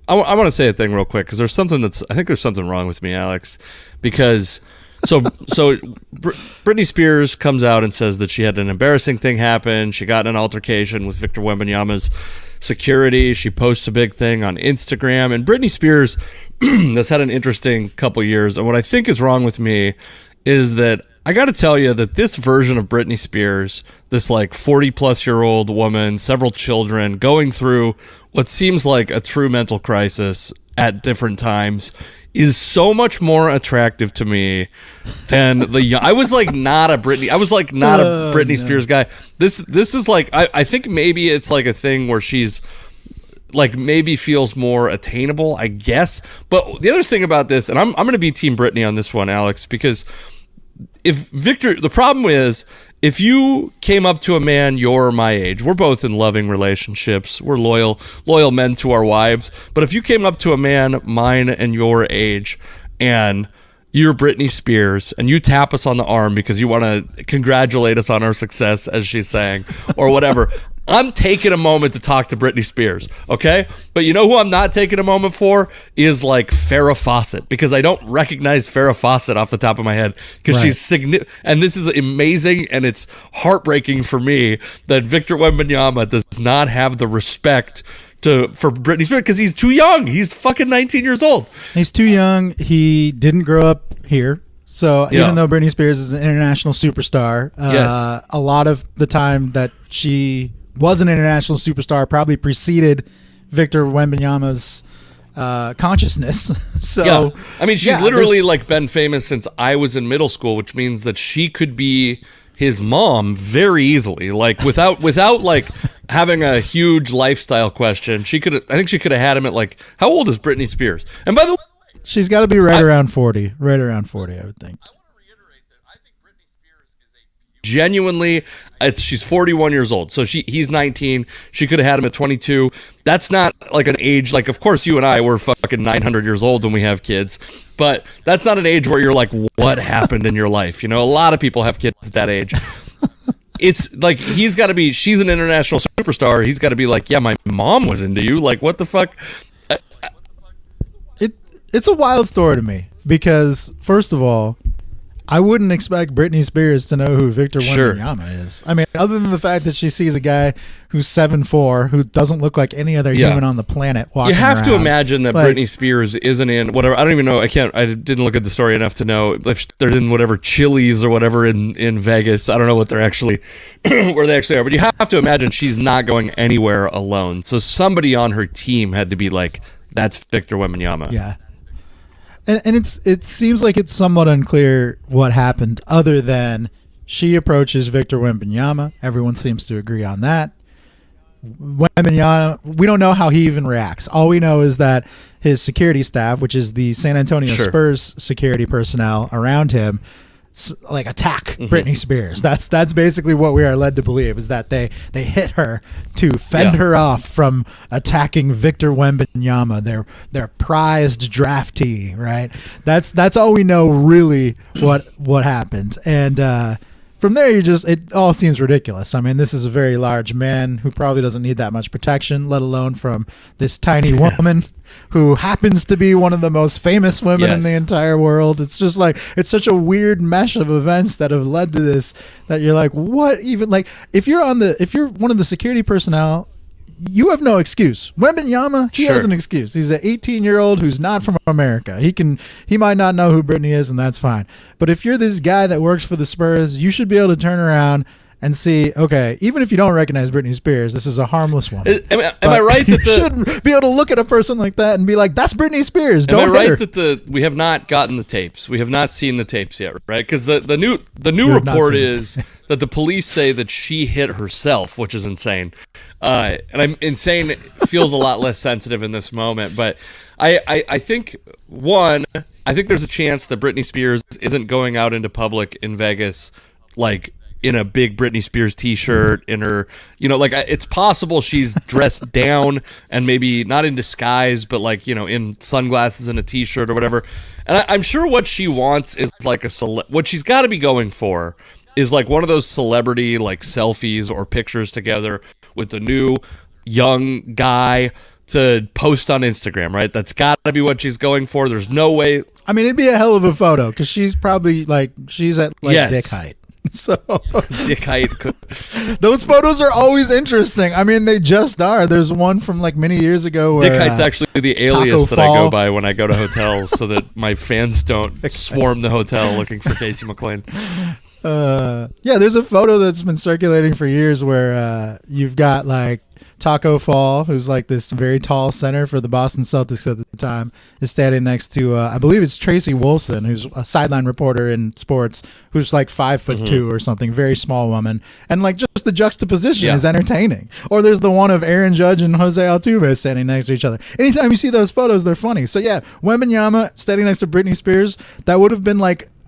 I want to say a thing real quick because I think there's something wrong with me, Alex, because Britney Spears comes out and says that she had an embarrassing thing happen. She got in an altercation with Victor Wembanyama's security. She posts a big thing on Instagram, and Britney Spears has had an interesting couple years. And what I think is wrong with me is that I got to tell you that this version of Britney Spears, this like 40-plus-year-old woman, several children, going through what seems like a true mental crisis at different times, is so much more attractive to me than the young. I was like not a Britney Spears guy. This is like I think maybe it's like a thing where she's like maybe feels more attainable, I guess. But the other thing about this, and I'm going to be Team Britney on this one, Alex, because the problem is if you came up to a man your my age, we're both in loving relationships, we're loyal men to our wives, but if you came up to a man mine and your age and you're Britney Spears and you tap us on the arm because you want to congratulate us on our success, as she's saying, or whatever, I'm taking a moment to talk to Britney Spears, okay? But you know who I'm not taking a moment for is like Farrah Fawcett, because I don't recognize Farrah Fawcett off the top of my head because she's and this is amazing, and it's heartbreaking for me that Victor Wembanyama does not have the respect for Britney Spears because he's too young. He's fucking 19 years old. He's too young. He didn't grow up here. So even though Britney Spears is an international superstar, a lot of the time that she was an international superstar probably preceded Victor Wembanyama's consciousness. So I mean, she's literally like been famous since I was in middle school, which means that she could be his mom very easily, like without like having a huge lifestyle question. I think she could have had him at like, how old is Britney Spears? And by the way, she's got to be around 40, I would think. Genuinely, she's 41 years old, so he's 19. She could have had him at 22. That's not like an age, like of course you and I were fucking 900 years old when we have kids, but that's not an age where you're like, what happened in your life? You know, a lot of people have kids at that age. It's like she's an international superstar. He's got to be like, yeah, my mom was into you. Like, what the fuck? It's a wild story to me because, first of all, I wouldn't expect Britney Spears to know who Victor Wembanyama is. I mean, other than the fact that she sees a guy who's 7'4", who doesn't look like any other human on the planet walking around. You have to imagine that Britney Spears isn't in whatever. I don't even know. I didn't look at the story enough to know if they're in whatever Chili's or whatever in Vegas. I don't know what they're actually where they actually are. But you have to imagine she's not going anywhere alone. So somebody on her team had to be like, that's Victor Wembanyama. Yeah. And it seems like it's somewhat unclear what happened other than she approaches Victor Wembanyama. Everyone seems to agree on that. Wembanyama, we don't know how he even reacts. All we know is that his security staff, which is the San Antonio Spurs security personnel around him, like attack Britney Spears. That's basically what we are led to believe, is that they hit her to fend her off from attacking Victor Wembanyama, their prized draftee, right? That's all we know really what happened. And from there, it all seems ridiculous. I mean, this is a very large man who probably doesn't need that much protection, let alone from this tiny woman who happens to be one of the most famous women in the entire world. It's just like, it's such a weird mesh of events that have led to this, that you're like, what even, like, if you're one of the security personnel, you have no excuse. Wembanyama, he has an excuse. He's an 18-year-old who's not from America. He might not know who Britney is, and that's fine. But if you're this guy that works for the Spurs, you should be able to turn around and see, okay, even if you don't recognize Britney Spears, this is a harmless woman. Am I right that you should be able to look at a person like that and be like, that's Britney Spears. Don't Am I hit right her. that we have not gotten the tapes? We have not seen the tapes yet, right? Because the new report is that the police say that she hit herself, which is insane. And I'm insane. Feels a lot less sensitive in this moment, but I think I think there's a chance that Britney Spears isn't going out into public in Vegas like in a big Britney Spears t-shirt, in her, like it's possible she's dressed down and maybe not in disguise, but like, in sunglasses and a t-shirt or whatever. And I'm sure what she wants is like what she's got to be going for is like one of those celebrity like selfies or pictures together with the new young guy to post on Instagram, right? That's got to be what she's going for. There's no way. I mean, it'd be a hell of a photo because she's probably she's at dick height. So dick height. Those photos are always interesting. I mean, they just are. There's one from many years ago where dick height's actually the alias that I go by when I go to hotels, so that my fans don't swarm the hotel looking for Casey McLean. Yeah, there's a photo that's been circulating for years where you've got Taco Fall, who's this very tall center for the Boston Celtics at the time, is standing next to I believe it's Tracy Wolfson, who's a sideline reporter in sports, who's 5'2" or something, very small woman, and just the juxtaposition is entertaining. Or there's the one of Aaron Judge and Jose Altuve standing next to each other. Anytime you see those photos, they're funny. So yeah, Wembanyama standing next to Britney Spears, that would have been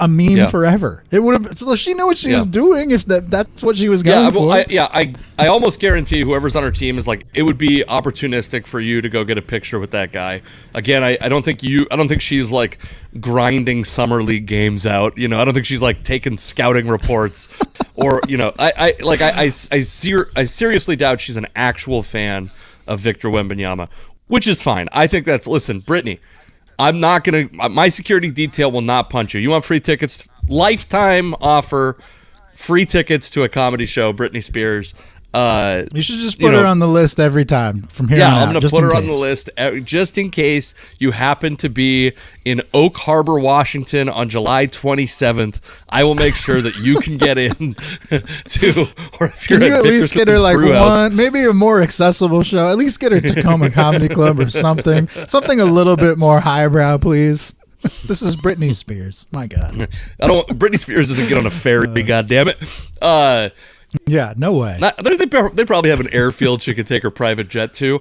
a meme forever. It would have. So she knew what she was doing if that's what she was going for. I almost guarantee whoever's on her team is it would be opportunistic for you to go get a picture with that guy. Again, I don't think she's grinding summer league games out. I don't think she's taking scouting reports or I seriously doubt she's an actual fan of Victor Wembanyama, which is fine. I think listen, Britney, I'm not going to, my security detail will not punch you. You want free tickets? Lifetime offer, free tickets to a comedy show, Britney Spears. You should just put her on the list every time from here on out. I'm going to put her on the list just in case you happen to be in Oak Harbor, Washington on July 27th. I will make sure that you can get in to, or if you're can you at least get her one, maybe a more accessible show, at least get her Tacoma Comedy Club or something a little bit more highbrow, please. This is Britney Spears. My God. Britney Spears doesn't get on a ferry, goddammit. Yeah, no way. They probably have an airfield she could take her private jet to.